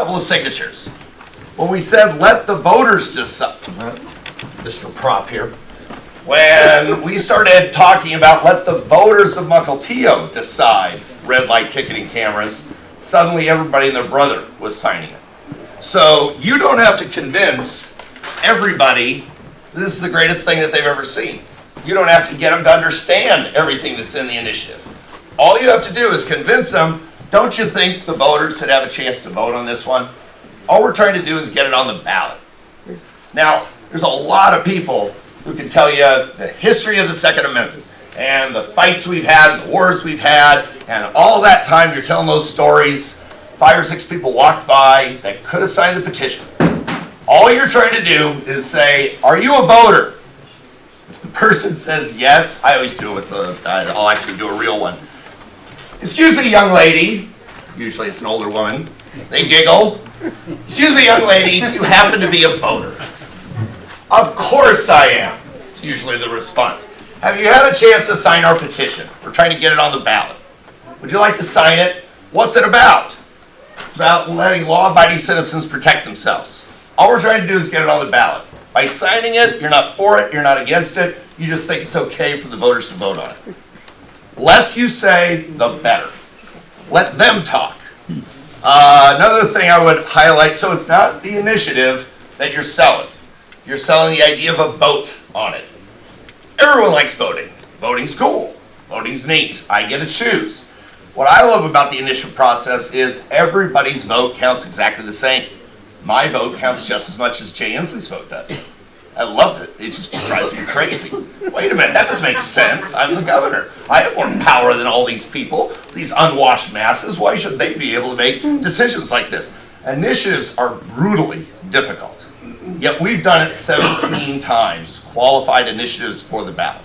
couple of signatures. When we said let the voters decide, Mr. Prop here, when we started talking about let the voters of Mukilteo decide red light ticketing cameras, suddenly everybody and their brother was signing it. So you don't have to convince everybody this is the greatest thing that they've ever seen. You don't have to get them to understand everything that's in the initiative. All you have to do is convince them, don't you think the voters should have a chance to vote on this one? All we're trying to do is get it on the ballot. Now, there's a lot of people who can tell you the history of the Second Amendment and the fights we've had, and the wars we've had, and all that time you're telling those stories. 5 or 6 people walked by that could have signed the petition. All you're trying to do is say, are you a voter? If the person says yes, I always do it with I'll actually do a real one. Excuse me, young lady. Usually it's an older woman. They giggle. Excuse me, young lady, do you happen to be a voter? Of course I am. It's usually the response. Have you had a chance to sign our petition? We're trying to get it on the ballot. Would you like to sign it? What's it about? It's about letting law-abiding citizens protect themselves. All we're trying to do is get it on the ballot. By signing it, you're not for it, you're not against it, you just think it's okay for the voters to vote on it. Less you say, the better. Let them talk. Another thing I would highlight, so it's not the initiative that you're selling. You're selling the idea of a vote on it. Everyone likes voting. Voting's cool. Voting's neat. I get to choose. What I love about the initiative process is everybody's vote counts exactly the same. My vote counts just as much as Jay Inslee's vote does. I loved it. It just drives me crazy. Wait a minute, that doesn't make sense. I'm the governor. I have more power than all these people, these unwashed masses. Why should they be able to make decisions like this? Initiatives are brutally difficult. Yet we've done it 17 times, qualified initiatives for the ballot.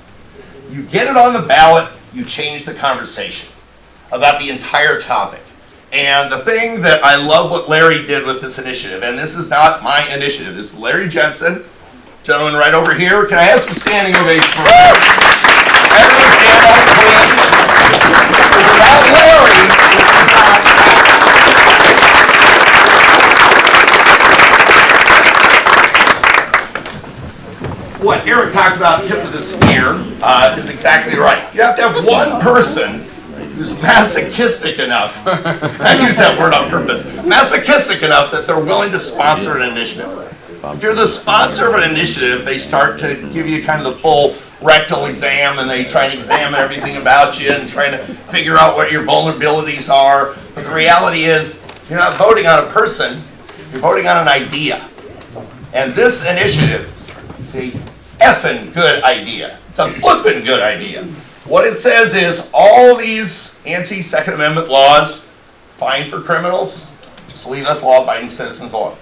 You get it on the ballot, you change the conversation about the entire topic. And the thing that I love what Larry did with this initiative, and this is not my initiative, this is Larry Jensen, gentleman right over here. Can I have some standing ovation for him? Everyone stand up, please. Without Larry, what Erik talked about, tip of the spear, is exactly right. You have to have one person who's masochistic enough, I use that word on purpose, masochistic enough that they're willing to sponsor an initiative. If you're the sponsor of an initiative, they start to give you kind of the full rectal exam and they try to examine everything about you and trying to figure out what your vulnerabilities are. But the reality is, you're not voting on a person, you're voting on an idea. And this initiative, see, effing good idea. It's a flippin' good idea. What it says is all these anti-Second Amendment laws, fine for criminals, just leave us law-abiding citizens alone.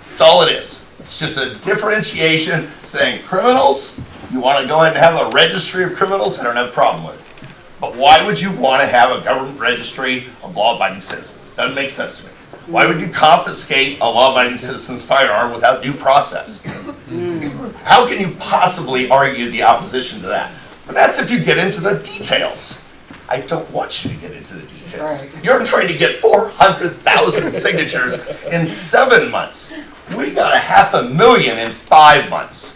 That's all it is. It's just a differentiation saying criminals, you want to go ahead and have a registry of criminals, I don't have a problem with it. But why would you want to have a government registry of law-abiding citizens? Doesn't make sense to me. Why would you confiscate a law-abiding citizen's firearm without due process? How can you possibly argue the opposition to that? But that's if you get into the details. I don't want you to get into the details. You're trying to get 400,000 signatures in 7 months. We got 500,000 in 5 months.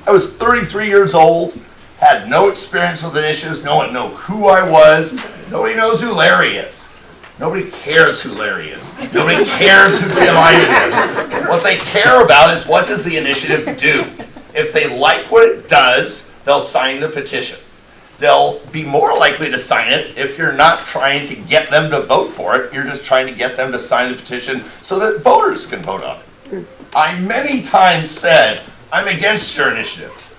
I was 33 years old, had no experience with initiatives, no one knew who I was, nobody knows who Larry is. Nobody cares who Larry is. Nobody cares who Tim Eyman is. What they care about is what does the initiative do? If they like what it does, they'll sign the petition. They'll be more likely to sign it if you're not trying to get them to vote for it. You're just trying to get them to sign the petition so that voters can vote on it. I many times said, I'm against your initiative.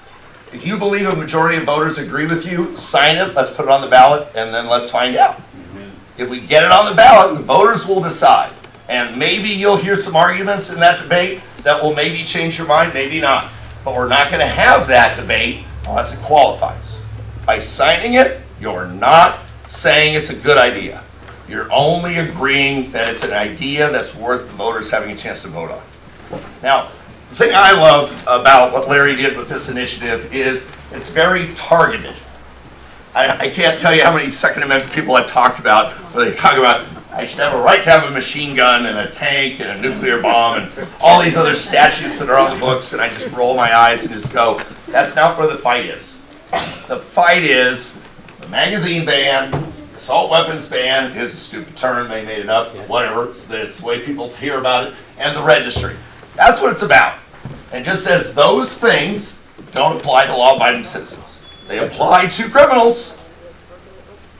If you believe a majority of voters agree with you, sign it, let's put it on the ballot, and then let's find out. If we get it on the ballot, the voters will decide. And maybe you'll hear some arguments in that debate that will maybe change your mind, maybe not. But we're not going to have that debate unless it qualifies. By signing it, you're not saying it's a good idea. You're only agreeing that it's an idea that's worth the voters having a chance to vote on. Now, the thing I love about what Larry did with this initiative is it's very targeted. I can't tell you how many Second Amendment people I've talked about where they talk about, I should have a right to have a machine gun and a tank and a nuclear bomb and all these other statutes that are on the books, and I just roll my eyes and just go, that's not where the fight is. The fight is the magazine ban, assault weapons ban is a stupid term, they made it up, whatever, it's the way people hear about it, and the registry. That's what it's about. And just says those things don't apply to law-abiding citizens. They apply to criminals.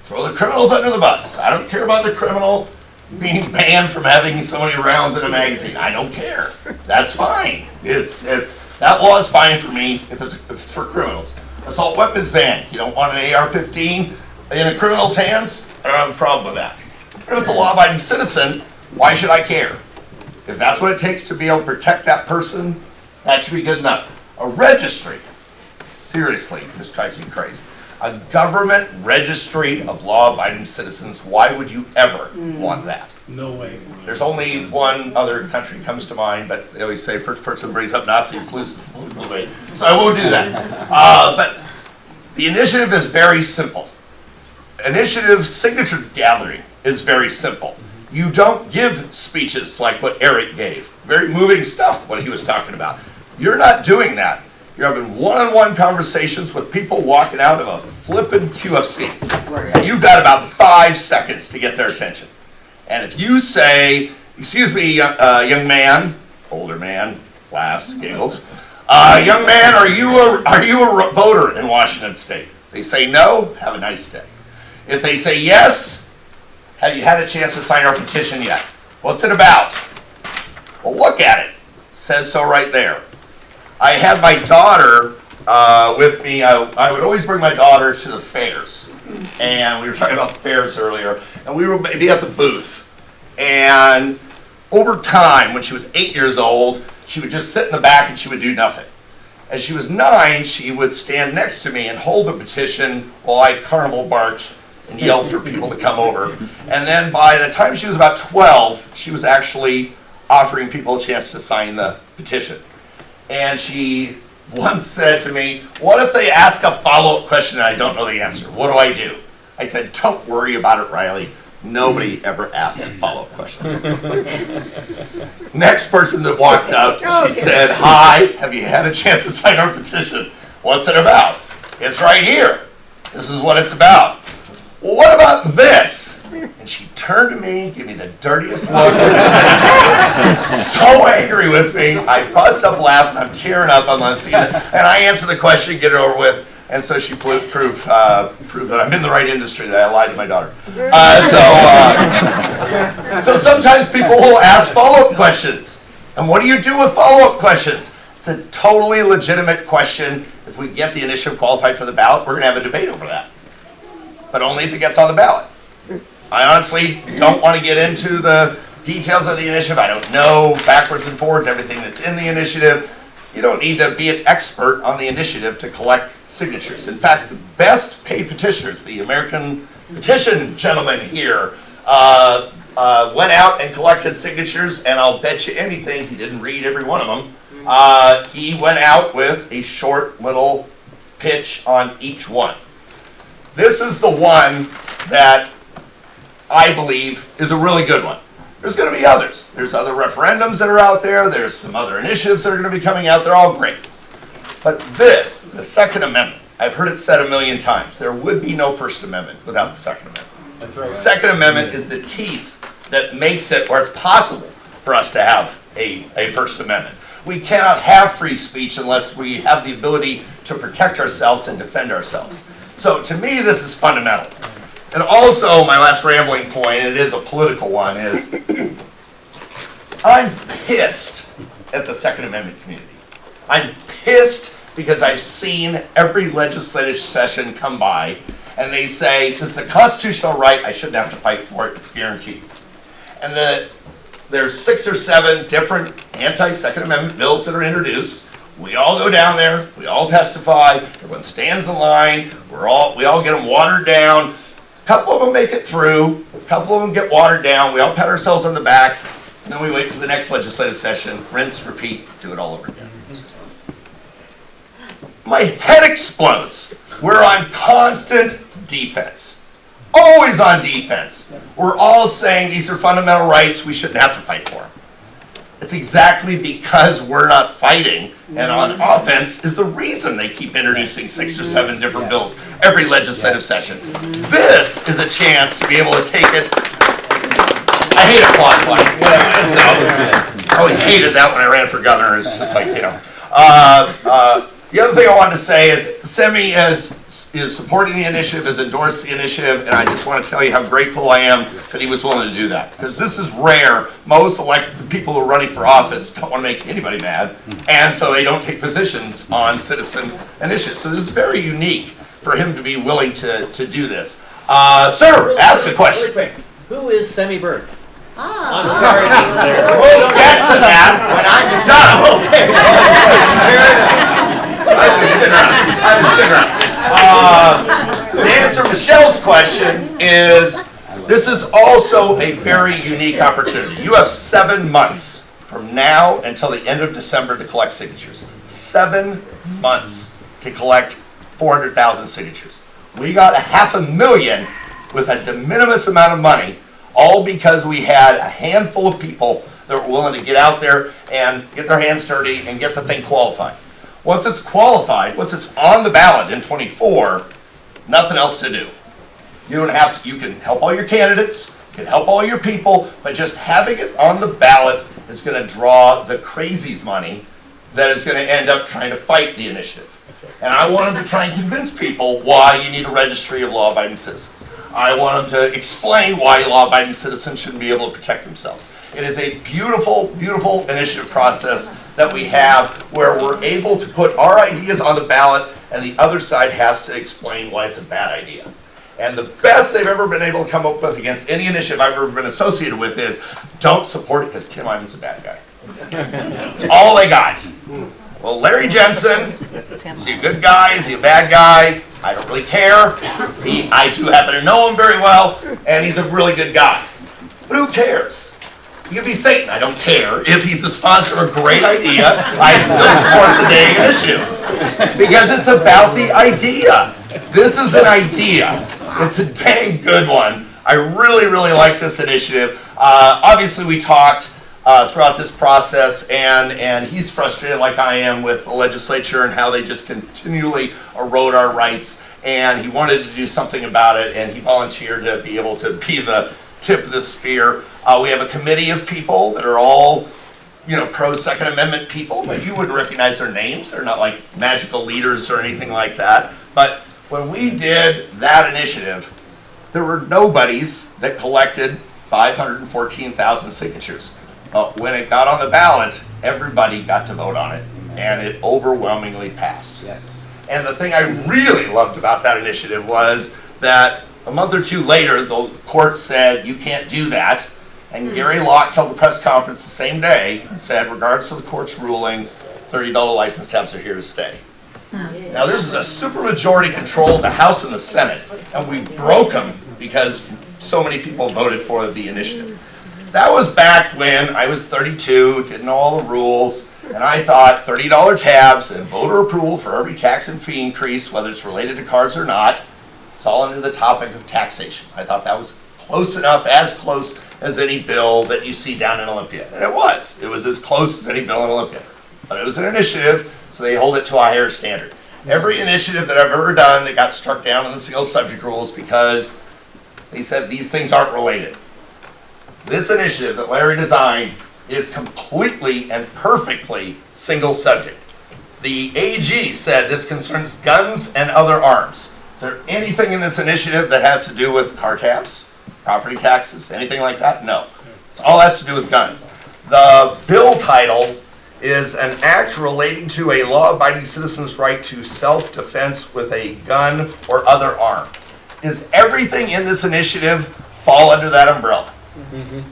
Throw the criminals under the bus. I don't care about the criminal being banned from having so many rounds in a magazine. I don't care. That's fine. That law is fine for me if it's for criminals. Assault weapons ban. You don't want an AR-15 in a criminal's hands? I don't have a problem with that. If it's a law-abiding citizen, why should I care? If that's what it takes to be able to protect that person, that should be good enough. A registry. Seriously, this drives me crazy. A government registry of law-abiding citizens, why would you ever want that? No way. There's only one other country comes to mind, but they always say first person brings up Nazis loses the political debate. So I won't do that. But the initiative is very simple. Initiative signature gathering is very simple. You don't give speeches like what Erik gave. Very moving stuff, what he was talking about. You're not doing that. You're having one-on-one conversations with people walking out of a flippin' QFC. And you've got about 5 seconds to get their attention. And if you say, excuse me, young man, older man, laughs, giggles, young man, are you a voter in Washington State? They say no, have a nice day. If they say yes, have you had a chance to sign our petition yet? What's it about? Well, look at it. It says so right there. I had my daughter with me. I would always bring my daughter to the fairs. And we were talking about the fairs earlier. And we would be at the booth. And over time, when she was 8 years old, she would just sit in the back and she would do nothing. As she was 9, she would stand next to me and hold a petition while I carnival barked and yelled for people to come over. And then by the time she was about 12, she was actually offering people a chance to sign the petition. And she once said to me, what if they ask a follow-up question and I don't know the answer? What do I do? I said, don't worry about it, Riley. Nobody ever asks follow-up questions. Next person that walked up, she said, hi, have you had a chance to sign our petition? What's it about? It's right here. This is what it's about. Well, what about this? And she turned to me, gave me the dirtiest look, so angry with me. I bust up laughing, I'm tearing up on my feet, and I answer the question, get it over with. And so she proved that I'm in the right industry, that I lied to my daughter. So sometimes people will ask follow-up questions. And what do you do with follow-up questions? It's a totally legitimate question. If we get the initiative qualified for the ballot, we're going to have a debate over that. But only if it gets on the ballot. I honestly don't want to get into the details of the initiative. I don't know backwards and forwards everything that's in the initiative. You don't need to be an expert on the initiative to collect signatures. In fact, the best paid petitioners, the American petition gentleman here, went out and collected signatures, and I'll bet you anything he didn't read every one of them. He went out with a short little pitch on each one. This is the one that I believe is a really good one. There's going to be others. There's other referendums that are out there. There's some other initiatives that are going to be coming out. They're all great. But this, the Second Amendment, I've heard it said a million times. There would be no First Amendment without the Second Amendment. That's right. The Second Amendment is the teeth that makes it where it's possible for us to have a First Amendment. We cannot have free speech unless we have the ability to protect ourselves and defend ourselves. So to me, this is fundamental. And also, my last rambling point, and it is a political one, is I'm pissed at the Second Amendment community. I'm pissed because I've seen every legislative session come by and they say, this is a constitutional right, I shouldn't have to fight for it, it's guaranteed. And there's 6 or 7 different anti-Second Amendment bills that are introduced. We all go down there, we all testify, everyone stands in line, we all get them watered down. A couple of them make it through, a couple of them get watered down, we all pat ourselves on the back, and then we wait for the next legislative session, rinse, repeat, do it all over again. My head explodes. We're on constant defense. always on defense. We're all saying these are fundamental rights, we shouldn't have to fight for them. It's exactly because we're not fighting and on offense is the reason they keep introducing 6 or 7 different bills every legislative session. This is a chance to be able to take it. I hate applause lines. So, I always hated that when I ran for governor. It's just like, you know. The other thing I wanted to say is Semi is supporting the initiative, has endorsed the initiative, and I just want to tell you how grateful I am that he was willing to do that. Because this is rare. Most elected people who are running for office don't want to make anybody mad, and so they don't take positions on citizen initiatives. So this is very unique for him to be willing to do this. Sir, ask a question. Really quick, who is Semi Bird? Ah. I'm sorry. We'll get to that when I'm done. Okay. To answer Michelle's question this is also a very unique opportunity. You have 7 months from now until the end of December to collect signatures. 7 months to collect 400,000 signatures. We got 500,000 with a de minimis amount of money, all because we had a handful of people that were willing to get out there and get their hands dirty and get the thing qualified. Once it's qualified, once it's on the ballot in 24, nothing else to do. You don't have to, you can help all your candidates, you can help all your people, but just having it on the ballot is going to draw the crazies money that is going to end up trying to fight the initiative. And I wanted to try and convince people why you need a registry of law-abiding citizens. I want them to explain why law-abiding citizens shouldn't be able to protect themselves. It is a beautiful, beautiful initiative process that we have where we're able to put our ideas on the ballot and the other side has to explain why it's a bad idea. And the best they've ever been able to come up with against any initiative I've ever been associated with is don't support it because Tim Eyman's a bad guy. It's all they got. Well, Larry Jensen, is he a good guy? Is he a bad guy? I don't really care. I do happen to know him very well, and he's a really good guy. But who cares? He could be Satan. I don't care. If he's the sponsor of a great idea, I still support the dang initiative. Because it's about the idea. This is an idea. It's a dang good one. I really, really like this initiative. Obviously, we talked throughout this process, and he's frustrated like I am with the legislature and how they just continually erode our rights, and he wanted to do something about it, and he volunteered to be able to be the tip of the spear. We have a committee of people that are all, pro-Second Amendment people, but you wouldn't recognize their names. They're not like magical leaders or anything like that. But when we did that initiative, there were nobodies that collected 514,000 signatures. When it got on the ballot, everybody got to vote on it, and it overwhelmingly passed. Yes. And the thing I really loved about that initiative was that a month or two later, the court said, you can't do that. And Gary Locke held a press conference the same day and said, regardless of the court's ruling, $30 license tabs are here to stay. Now, this is a supermajority control of the House and the Senate, and we broke them because so many people voted for the initiative. That was back when I was 32, didn't know all the rules, and I thought $30 tabs and voter approval for every tax and fee increase, whether it's related to cars or not, it's all under the topic of taxation. I thought that was close enough, as close as any bill that you see down in Olympia. And it was. It was as close as any bill in Olympia. But it was an initiative, so they hold it to a higher standard. Every initiative that I've ever done that got struck down in the single subject rules because they said these things aren't related. This initiative that Larry designed is completely and perfectly single subject. The AG said this concerns guns and other arms. Is there anything in this initiative that has to do with car tabs, property taxes, anything like that? No. It all has to do with guns. The bill title is an act relating to a law-abiding citizen's right to self-defense with a gun or other arm. Does everything in this initiative fall under that umbrella?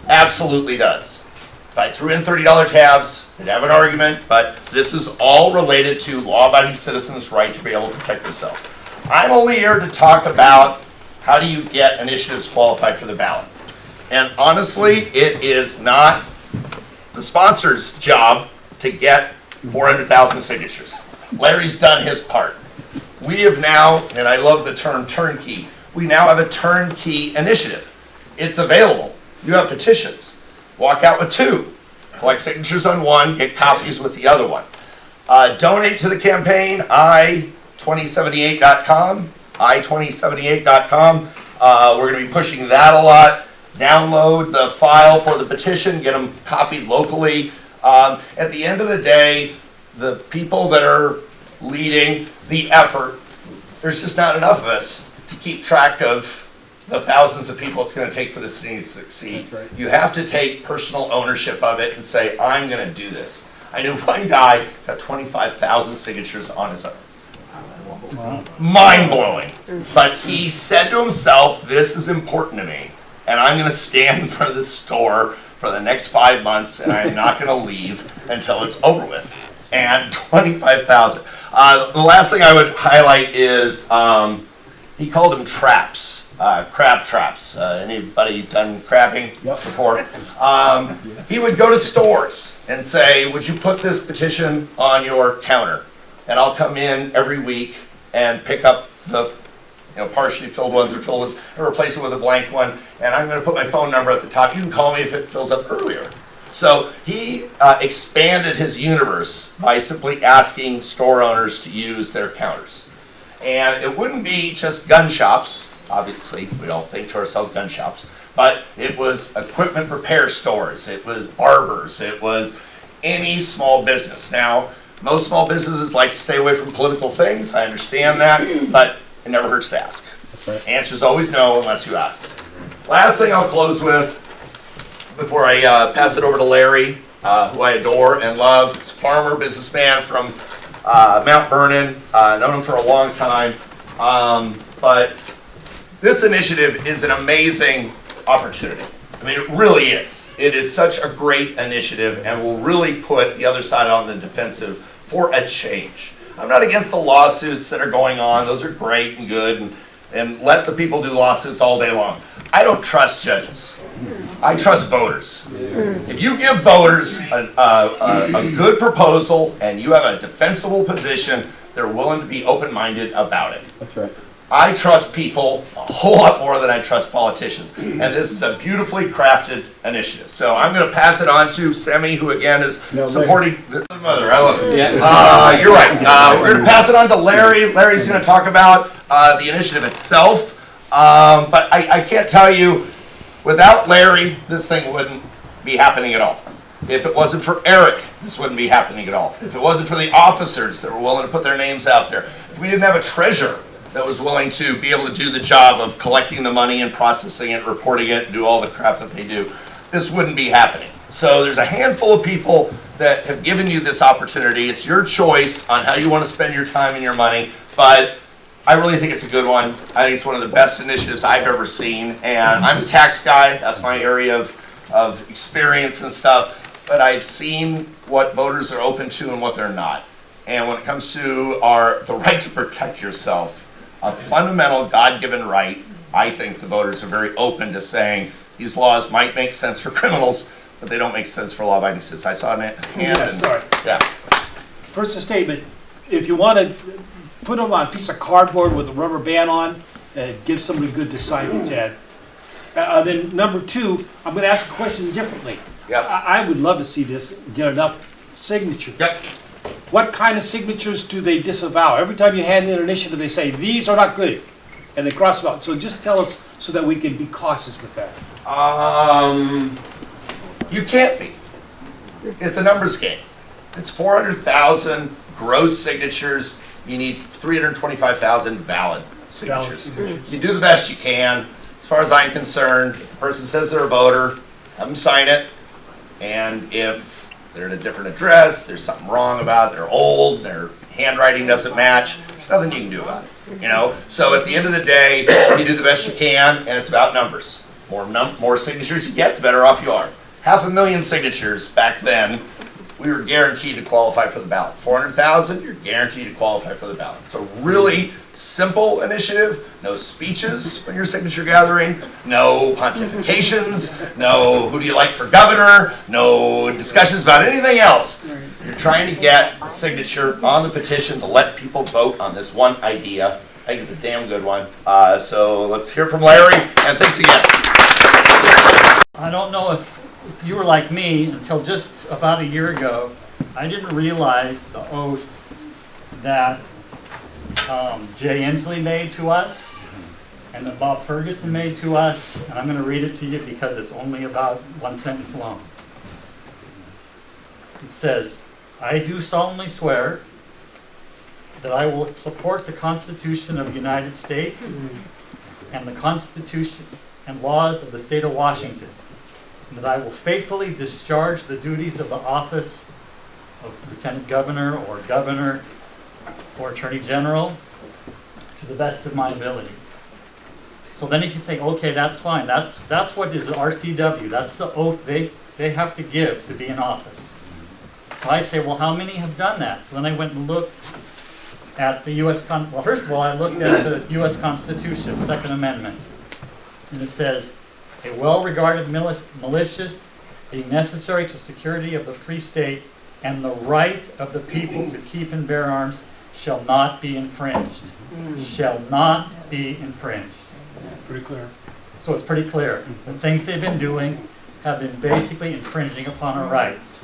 Absolutely does. If I threw in $30 tabs, they'd have an argument, but this is all related to law-abiding citizens' right to be able to protect themselves. I'm only here to talk about how do you get initiatives qualified for the ballot. And honestly, it is not the sponsor's job to get 400,000 signatures. Larry's done his part. We have now, and I love the term turnkey, we now have a turnkey initiative. It's available. You have petitions. Walk out with 2. Collect signatures on one, get copies with the other one. Donate to the campaign, i2078.com, i2078.com. We're going to be pushing that a lot. Download the file for the petition, get them copied locally. At the end of the day, the people that are leading the effort, there's just not enough of us to keep track of the thousands of people it's going to take for this thing to succeed. Right. You have to take personal ownership of it and say, I'm going to do this. I knew one guy got 25,000 signatures on his own. Wow. Mind-blowing. But he said to himself, this is important to me, and I'm going to stand in front of this store for the next 5 months, and I'm not going to leave until it's over with. And 25,000. The last thing I would highlight is he called them traps. Crab traps. Anybody done crabbing before? He would go to stores and say, would you put this petition on your counter? And I'll come in every week and pick up the partially filled ones or filled ones and replace it with a blank one. And I'm going to put my phone number at the top. You can call me if it fills up earlier. So he expanded his universe by simply asking store owners to use their counters. And it wouldn't be just gun shops. Obviously, we all think to ourselves gun shops, but it was equipment repair stores, it was barbers, it was any small business. Now, most small businesses like to stay away from political things, I understand that, but it never hurts to ask. Right. Answers always no unless you ask. Last thing I'll close with, before I pass it over to Larry, who I adore and love. He's a farmer, businessman from Mount Vernon, known him for a long time, but this initiative is an amazing opportunity. I mean, it really is. It is such a great initiative and will really put the other side on the defensive for a change. I'm not against the lawsuits that are going on. Those are great and good, and let the people do lawsuits all day long. I don't trust judges. I trust voters. If you give voters a good proposal and you have a defensible position, they're willing to be open-minded about it. That's right. I trust people a whole lot more than I trust politicians. And this is a beautifully crafted initiative. So I'm going to pass it on to Semi, who again is supporting the mother. I love it. Yeah. You're right. We're going to pass it on to Larry. Larry's going to talk about the initiative itself. But I can't tell you, without Larry, this thing wouldn't be happening at all. If it wasn't for Erik, this wouldn't be happening at all. If it wasn't for the officers that were willing to put their names out there. If we didn't have a treasurer that was willing to be able to do the job of collecting the money and processing it, reporting it, and do all the crap that they do, this wouldn't be happening. So there's a handful of people that have given you this opportunity. It's your choice on how you want to spend your time and your money, but I really think it's a good one. I think it's one of the best initiatives I've ever seen, and I'm the tax guy. That's my area of experience and stuff, but I've seen what voters are open to and what they're not. And when it comes to the right to protect yourself, a fundamental God-given right, I think the voters are very open to saying these laws might make sense for criminals, but they don't make sense for law-abiding citizens. I saw a hand. Yeah. First, a statement. If you want to put them on a piece of cardboard with a rubber band on, give somebody good to sign it, Ted. Then number two, I'm going to ask a question differently. Yes. I would love to see this get enough signatures. Yep. What kind of signatures do they disavow? Every time you hand in an initiative, they say, these are not good, and they cross them out. So just tell us so that we can be cautious with that. You can't be. It's a numbers game. It's 400,000 gross signatures. You need 325,000 valid signatures. You do the best you can. As far as I'm concerned, if the person says they're a voter, have them sign it, and if they're at a different address, there's something wrong about it, they're old, their handwriting doesn't match, there's nothing you can do about it, So at the end of the day, you do the best you can, and it's about numbers. More signatures you get, the better off you are. 500,000 signatures back then, we were guaranteed to qualify for the ballot. 400,000, you're guaranteed to qualify for the ballot. It's a really simple initiative. No speeches when you're signature gathering, no pontifications, no who do you like for governor, no discussions about anything else. You're trying to get a signature on the petition to let people vote on this one idea. think it's a damn good one. So let's hear from Larry, and thanks again. I don't know if you were like me until just about a year ago. I didn't realize the oath that Jay Inslee made to us and that Bob Ferguson made to us. And I'm going to read it to you because it's only about one sentence long. It says, I do solemnly swear that I will support the Constitution of the United States and the Constitution and laws of the state of Washington, and that I will faithfully discharge the duties of the office of Lieutenant Governor or Attorney General to the best of my ability. So then if you think, okay, that's fine, that's what is RCW, that's the oath they have to give to be in office. So I say, well, how many have done that? So then I went and looked at the well, first of all, I looked at the U.S. Constitution, Second Amendment, and it says, a well-regarded militia being necessary to security of the free state and the right of the people to keep and bear arms shall not be infringed. Shall not be infringed. Pretty clear. So it's pretty clear. The things they've been doing have been basically infringing upon our rights.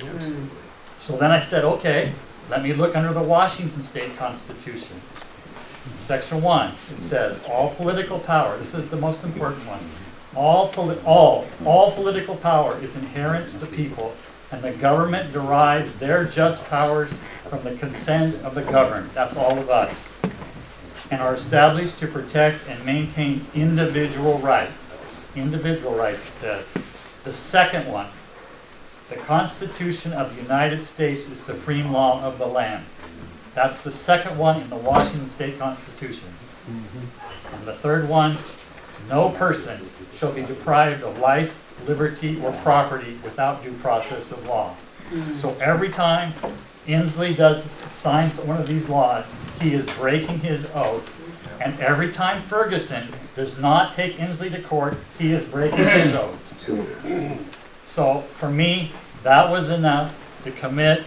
So then I said, okay, let me look under the Washington State Constitution. Section 1, it says, all political power, this is the most important one, all political power is inherent to the people, and the government derives their just powers from the consent of the governed, that's all of us, and are established to protect and maintain individual rights. Individual rights, it says. The second one, the Constitution of the United States is supreme law of the land. That's the second one in the Washington State Constitution. And the third one, no person shall be deprived of life, liberty, or property without due process of law. So every time Inslee signs one of these laws, he is breaking his oath. And every time Ferguson does not take Inslee to court, he is breaking his oath. So for me, that was enough to commit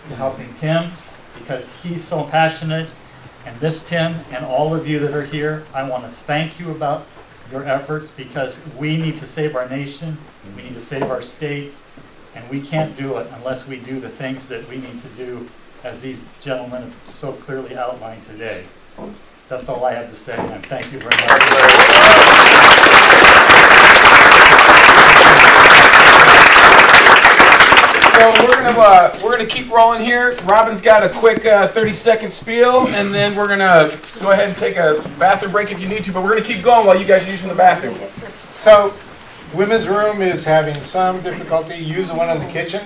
to helping Tim because he's so passionate. And this Tim and all of you that are here, I want to thank you about your efforts because we need to save our nation, we need to save our state, and we can't do it unless we do the things that we need to do as these gentlemen have so clearly outlined today. That's all I have to say, and thank you very much. So we're gonna keep rolling here. Robin's got a quick 30-second spiel, and then we're gonna go ahead and take a bathroom break if you need to. But we're gonna keep going while you guys are using the bathroom. So, the women's room is having some difficulty. Use the one in the kitchen.